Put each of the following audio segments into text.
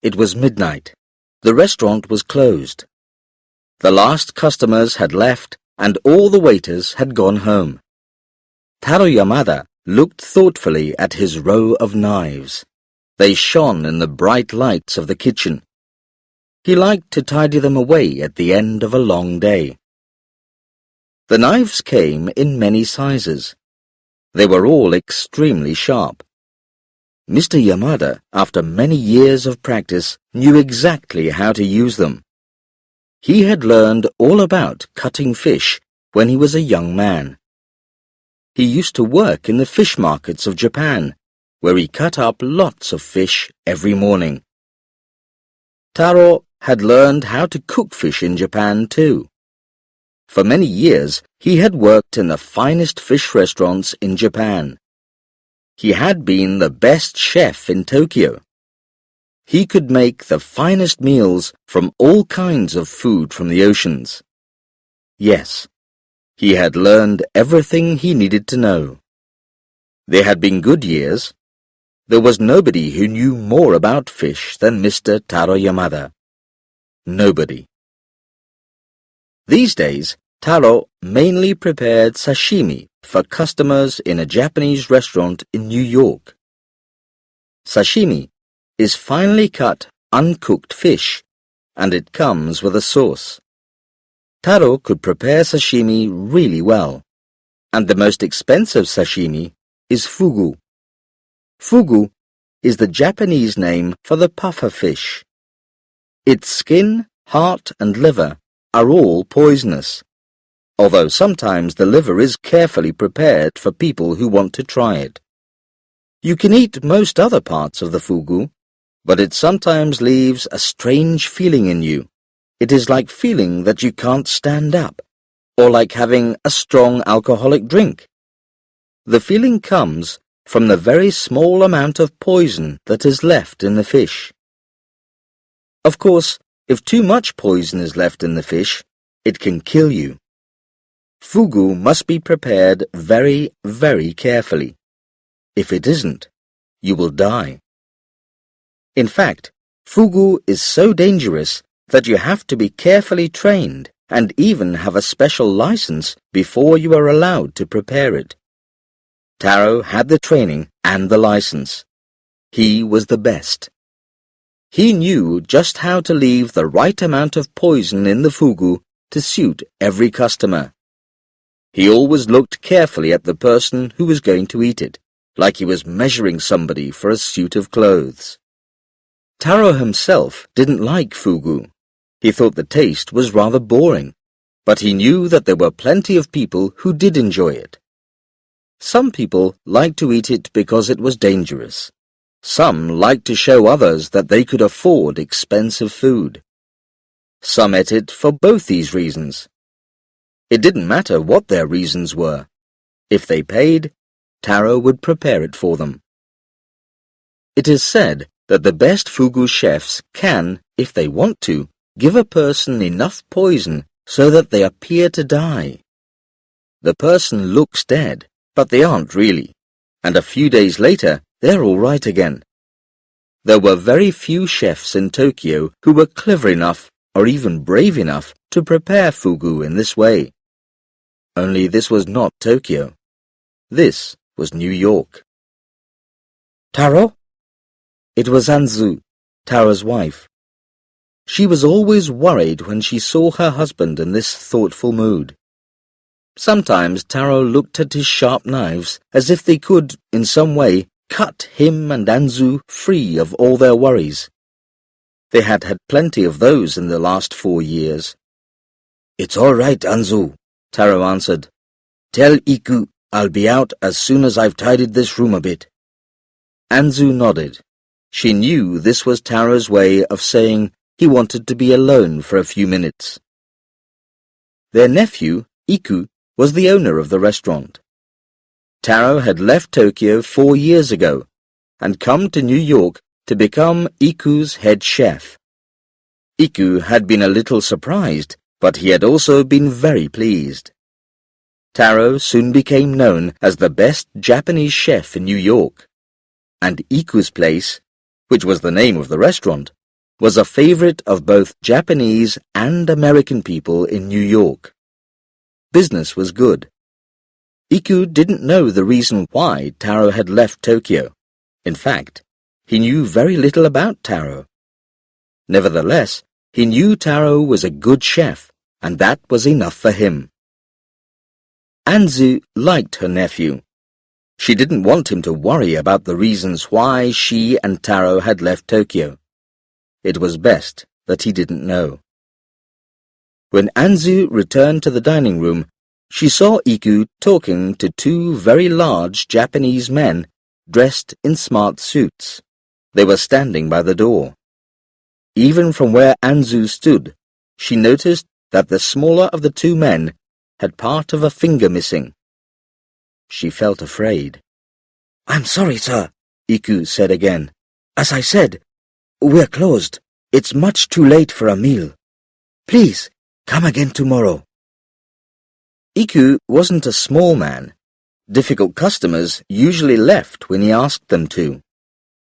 It was midnight. The restaurant was closed. The last customers had left and all the waiters had gone home. Taro Yamada looked thoughtfully at his row of knives. They shone in the bright lights of the kitchen. He liked to tidy them away at the end of a long day. The knives came in many sizes. They were all extremely sharp. Mr. Yamada, after many years of practice, knew exactly how to use them. He had learned all about cutting fish when he was a young man. He used to work in the fish markets of Japan, where he cut up lots of fish every morning. Taro had learned how to cook fish in Japan too. For many years, he had worked in the finest fish restaurants in Japan. He had been the best chef in Tokyo. He could make the finest meals from all kinds of food from the oceans. Yes, he had learned everything he needed to know. There had been good years. There was nobody who knew more about fish than Mr. Taro Yamada. Nobody. These days, Taro mainly prepared sashimi for customers in a Japanese restaurant in New York. Sashimi is finely cut, uncooked fish, and it comes with a sauce. Taro could prepare sashimi really well, and the most expensive sashimi is fugu. Fugu is the Japanese name for the puffer fish. Its skin, heart, and liver are all poisonous, although sometimes the liver is carefully prepared for people who want to try it. You can eat most other parts of the fugu, but it sometimes leaves a strange feeling in you. It is like feeling that you can't stand up, or like having a strong alcoholic drink. The feeling comes from the very small amount of poison that is left in the fish. Of course, if too much poison is left in the fish, it can kill you. Fugu must be prepared very, very carefully. If it isn't, you will die. In fact, fugu is so dangerous that you have to be carefully trained and even have a special license before you are allowed to prepare it. Taro had the training and the license. He was the best. He knew just how to leave the right amount of poison in the fugu to suit every customer. He always looked carefully at the person who was going to eat it, like he was measuring somebody for a suit of clothes. Taro himself didn't like fugu. He thought the taste was rather boring, but he knew that there were plenty of people who did enjoy it. Some people liked to eat it because it was dangerous. Some liked to show others that they could afford expensive food. Some ate it for both these reasons. It didn't matter what their reasons were. If they paid, Taro would prepare it for them. It is said that the best fugu chefs can, if they want to, give a person enough poison so that they appear to die. The person looks dead, but they aren't really, and a few days later they're all right again. There were very few chefs in Tokyo who were clever enough or even brave enough to prepare fugu in this way. Only this was not Tokyo. This was New York. Taro? It was Anzu, Taro's wife. She was always worried when she saw her husband in this thoughtful mood. Sometimes Taro looked at his sharp knives as if they could, in some way, cut him and Anzu free of all their worries. They had had plenty of those in the last 4 years. "It's all right, Anzu," Taro answered. "Tell Iku I'll be out as soon as I've tidied this room a bit." Anzu nodded. She knew this was Taro's way of saying he wanted to be alone for a few minutes. Their nephew, Iku, was the owner of the restaurant. Taro had left Tokyo 4 years ago and come to New York to become Iku's head chef. Iku had been a little surprised, but he had also been very pleased. Taro soon became known as the best Japanese chef in New York, and Iku's place, which was the name of the restaurant, was a favorite of both Japanese and American people in New York. Business was good. Iku didn't know the reason why Taro had left Tokyo. In fact, he knew very little about Taro. Nevertheless, he knew Taro was a good chef, and that was enough for him. Anzu liked her nephew. She didn't want him to worry about the reasons why she and Taro had left Tokyo. It was best that he didn't know. When Anzu returned to the dining room, she saw Iku talking to two very large Japanese men dressed in smart suits. They were standing by the door. Even from where Anzu stood, she noticed that the smaller of the two men had part of a finger missing. She felt afraid. "I'm sorry, sir," Iku said again. "As I said, we're closed. It's much too late for a meal. Please, come again tomorrow." Iku wasn't a small man. Difficult customers usually left when he asked them to.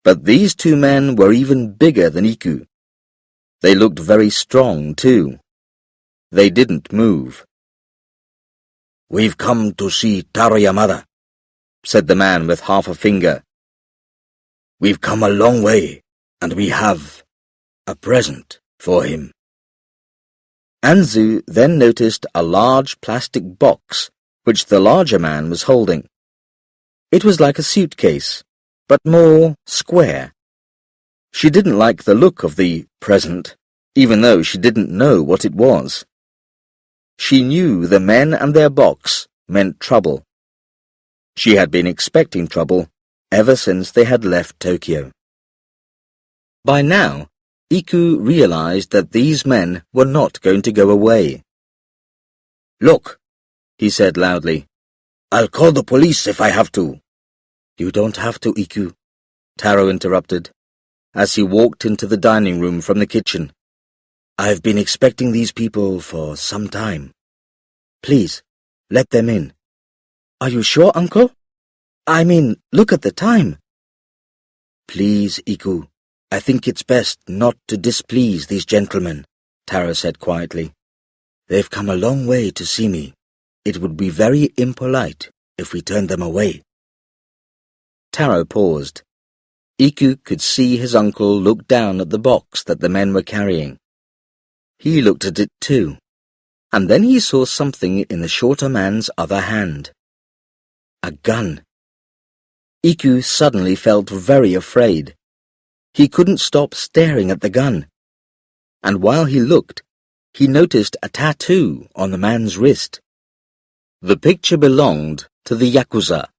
But these two men were even bigger than Iku. They looked very strong, too. They didn't move. "We've come to see Taro Yamada," said the man with half a finger. "We've come a long way, and we have a present for him." Anzu then noticed a large plastic box which the larger man was holding. It was like a suitcase, but more square. She didn't like the look of the present, even though she didn't know what it was. She knew the men and their box meant trouble. She had been expecting trouble ever since they had left Tokyo. By now, Iku realized that these men were not going to go away. "Look," he said loudly. "I'll call the police if I have to." "You don't have to, Iku," Taro interrupted, as he walked into the dining room from the kitchen. "I've been expecting these people for some time. Please, let them in." "Are you sure, uncle? I mean, look at the time." "Please, Iku, I think it's best not to displease these gentlemen," Taro said quietly. "They've come a long way to see me. It would be very impolite if we turned them away." Taro paused. Iku could see his uncle look down at the box that the men were carrying. He looked at it too, and then he saw something in the shorter man's other hand. A gun. Iku suddenly felt very afraid. He couldn't stop staring at the gun. And while he looked, he noticed a tattoo on the man's wrist. The picture belonged to the Yakuza,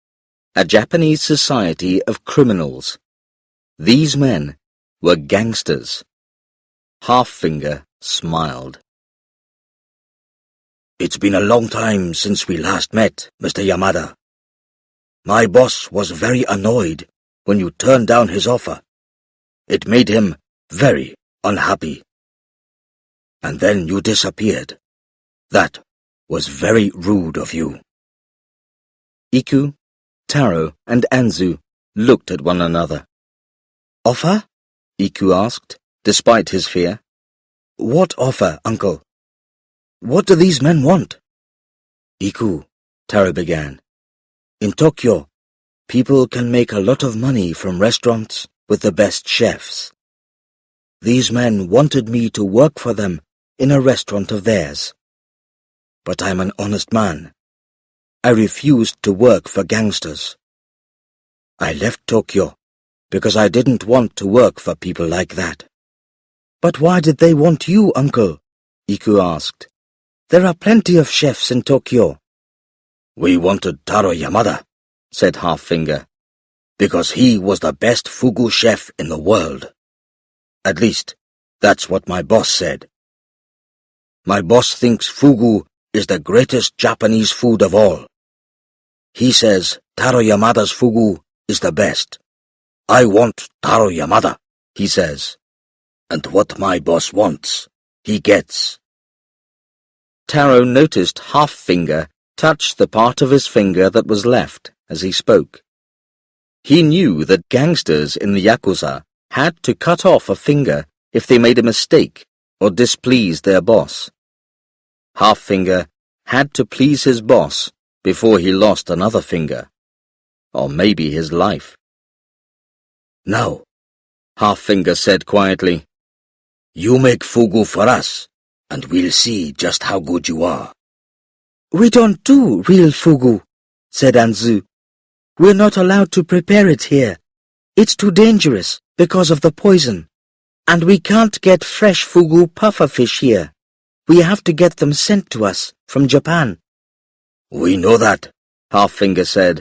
a Japanese society of criminals. These men were gangsters. Halffinger smiled. "It's been a long time since we last met, Mr. Yamada. My boss was very annoyed when you turned down his offer. It made him very unhappy. And then you disappeared. That was very rude of you." Iku, Taro, and Anzu looked at one another. "Offer?" Iku asked, despite his fear. "What offer, uncle? What do these men want?" "Iku," Taro began, "in Tokyo, people can make a lot of money from restaurants with the best chefs. These men wanted me to work for them in a restaurant of theirs. But I'm an honest man. I refused to work for gangsters. I left Tokyo because I didn't want to work for people like that." "But why did they want you, uncle?" Iku asked. "There are plenty of chefs in Tokyo." "We wanted Taro Yamada," said Halffinger, "because he was the best Fugu chef in the world. At least, that's what my boss said. My boss thinks Fugu is the greatest Japanese food of all. He says Taro Yamada's Fugu is the best. I want Taro Yamada, he says. And what my boss wants, he gets." Taro noticed Halffinger touch the part of his finger that was left as he spoke. He knew that gangsters in the Yakuza had to cut off a finger if they made a mistake or displeased their boss. Half-Finger had to please his boss before he lost another finger, or maybe his life. "Now," Half-Finger said quietly, "you make fugu for us, and we'll see just how good you are." "We don't do real fugu," said Anzu. "We're not allowed to prepare it here. It's too dangerous because of the poison. And we can't get fresh fugu pufferfish here. We have to get them sent to us from Japan." "We know that," Half-Finger said.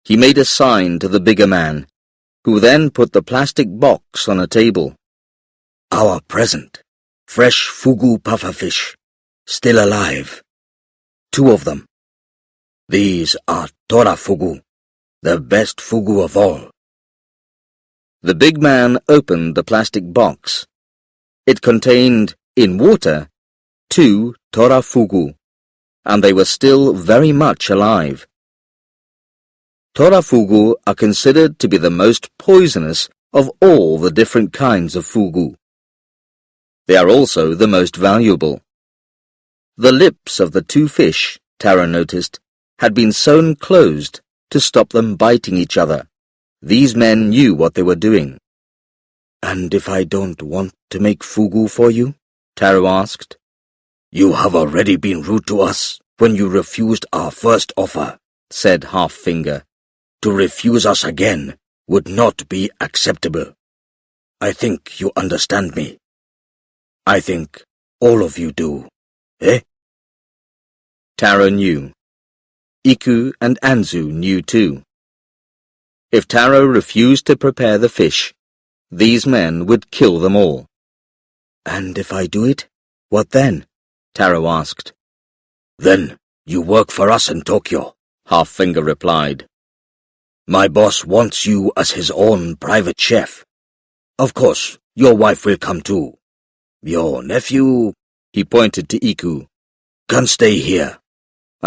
He made a sign to the bigger man, who then put the plastic box on a table. "Our present, fresh fugu pufferfish, still alive. 2 of them. These are Tora fugu, the best fugu of all." The big man opened the plastic box. It contained, in water, 2 Tora fugu, and they were still very much alive. Tora fugu are considered to be the most poisonous of all the different kinds of fugu. They are also the most valuable. The lips of the 2 fish, Taro noticed, had been sewn closed to stop them biting each other. These men knew what they were doing. "And if I don't want to make fugu for you?" Taro asked. "You have already been rude to us when you refused our first offer," said Half-Finger. "To refuse us again would not be acceptable. I think you understand me. I think all of you do, eh?" Taro knew. Iku and Anzu knew too. If Taro refused to prepare the fish, these men would kill them all. "And if I do it, what then?" Taro asked. "Then you work for us in Tokyo," Half-Finger replied. "My boss wants you as his own private chef. Of course, your wife will come too. Your nephew," he pointed to Iku, "can stay here.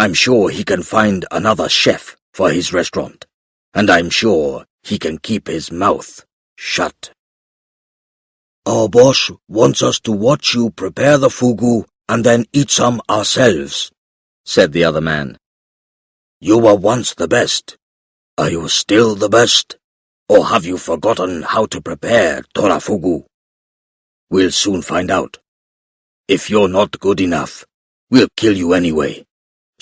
I'm sure he can find another chef for his restaurant, and I'm sure he can keep his mouth shut." "Our boss wants us to watch you prepare the fugu and then eat some ourselves," said the other man. "You were once the best. Are you still the best? Or have you forgotten how to prepare Tora fugu? We'll soon find out. If you're not good enough, we'll kill you anyway.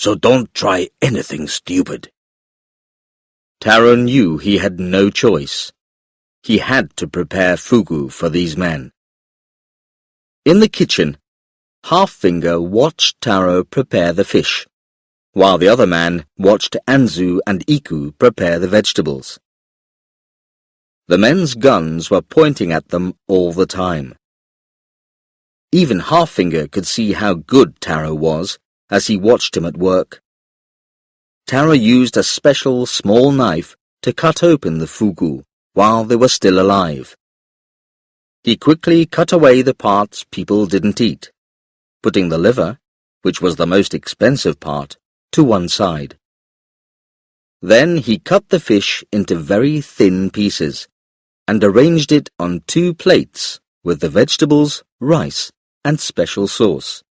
So don't try anything stupid." Taro knew he had no choice. He had to prepare fugu for these men. In the kitchen, Half-Finger watched Taro prepare the fish, while the other man watched Anzu and Iku prepare the vegetables. The men's guns were pointing at them all the time. Even Half-Finger could see how good Taro was as he watched him at work. Taro used a special small knife to cut open the fugu while they were still alive. He quickly cut away the parts people didn't eat, putting the liver, which was the most expensive part, to one side. Then he cut the fish into very thin pieces and arranged it on 2 plates with the vegetables, rice, and special sauce.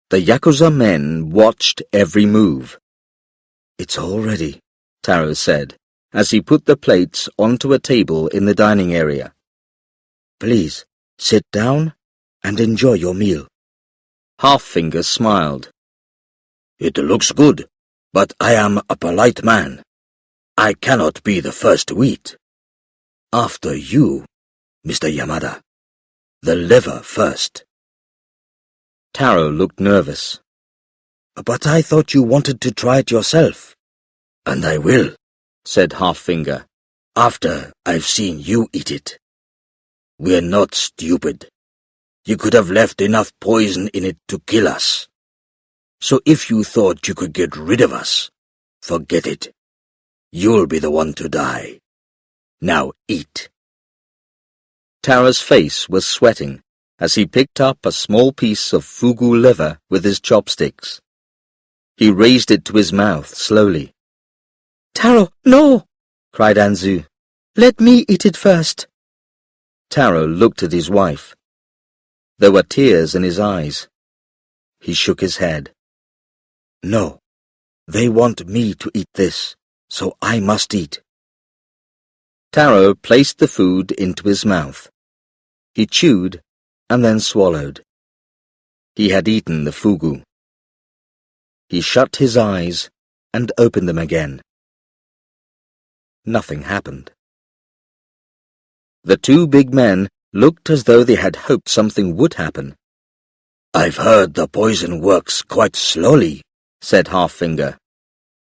The Yakuza men watched every move. "It's all ready," Taro said, as he put the plates onto a table in the dining area. "Please, sit down and enjoy your meal." Half-Finger smiled. "It looks good, but I am a polite man. I cannot be the first to eat. After you, Mr. Yamada. The liver first." Taro looked nervous. "But I thought you wanted to try it yourself." "And I will," said Half-Finger, "after I've seen you eat it. We're not stupid. You could have left enough poison in it to kill us. So if you thought you could get rid of us, forget it. You'll be the one to die. Now eat." Taro's face was sweating as he picked up a small piece of fugu liver with his chopsticks. He raised it to his mouth slowly. "Taro, no!" cried Anzu. "Let me eat it first." Taro looked at his wife. There were tears in his eyes. He shook his head. No, they want me to eat this, so I must eat. Taro placed the food into his mouth. He chewed and then swallowed. He had eaten the fugu. He shut his eyes and opened them again. Nothing happened. The two big men looked as though they had hoped something would happen. "I've heard the poison works quite slowly," said Half-Finger.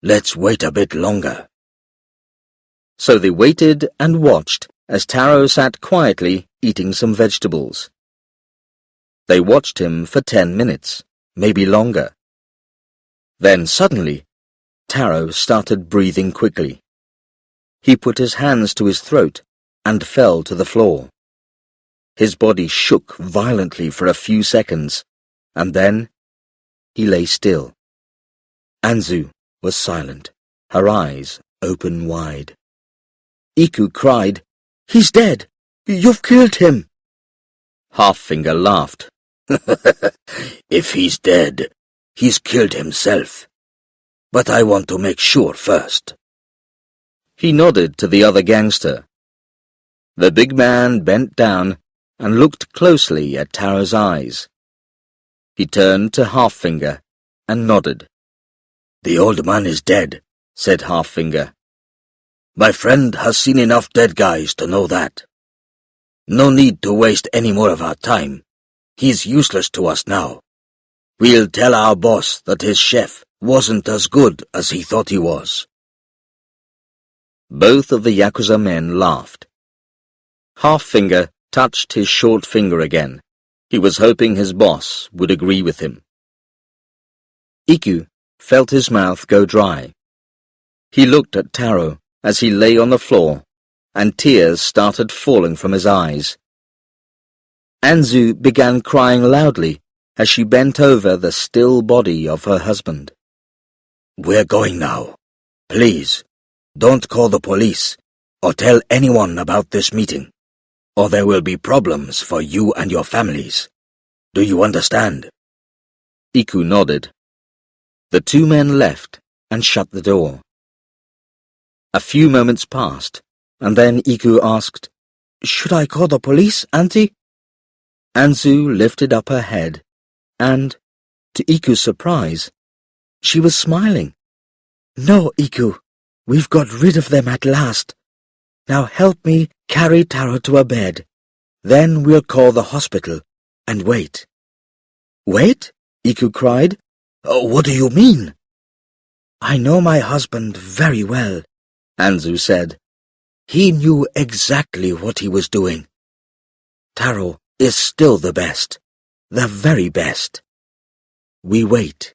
"Let's wait a bit longer." So they waited and watched as Taro sat quietly eating some vegetables. They watched him for 10 minutes, maybe longer. Then suddenly, Taro started breathing quickly. He put his hands to his throat and fell to the floor. His body shook violently for a few seconds, and then he lay still. Anzu was silent, her eyes open wide. Iku cried, "He's dead! You've killed him!" Half-Finger laughed. "If he's dead, he's killed himself. But I want to make sure first." He nodded to the other gangster. The big man bent down and looked closely at Taro's eyes. He turned to Half-Finger and nodded. "The old man is dead," said Half-Finger. "My friend has seen enough dead guys to know that. No need to waste any more of our time. He's useless to us now. We'll tell our boss that his chef wasn't as good as he thought he was." Both of the Yakuza men laughed. Half-Finger touched his short finger again. He was hoping his boss would agree with him. Iku felt his mouth go dry. He looked at Taro as he lay on the floor, and tears started falling from his eyes. Anzu began crying loudly as she bent over the still body of her husband. "We're going now. Please, don't call the police or tell anyone about this meeting, or there will be problems for you and your families. Do you understand?" Iku nodded. The two men left and shut the door. A few moments passed, and then Iku asked, "Should I call the police, Auntie?" Anzu lifted up her head, and, to Iku's surprise, she was smiling. "No, Iku, we've got rid of them at last. Now help me carry Taro to her bed. Then we'll call the hospital and wait." "Wait?" Iku cried. "What do you mean?" "I know my husband very well," Anzu said. "He knew exactly what he was doing. Taro is still the best, the very best. We wait."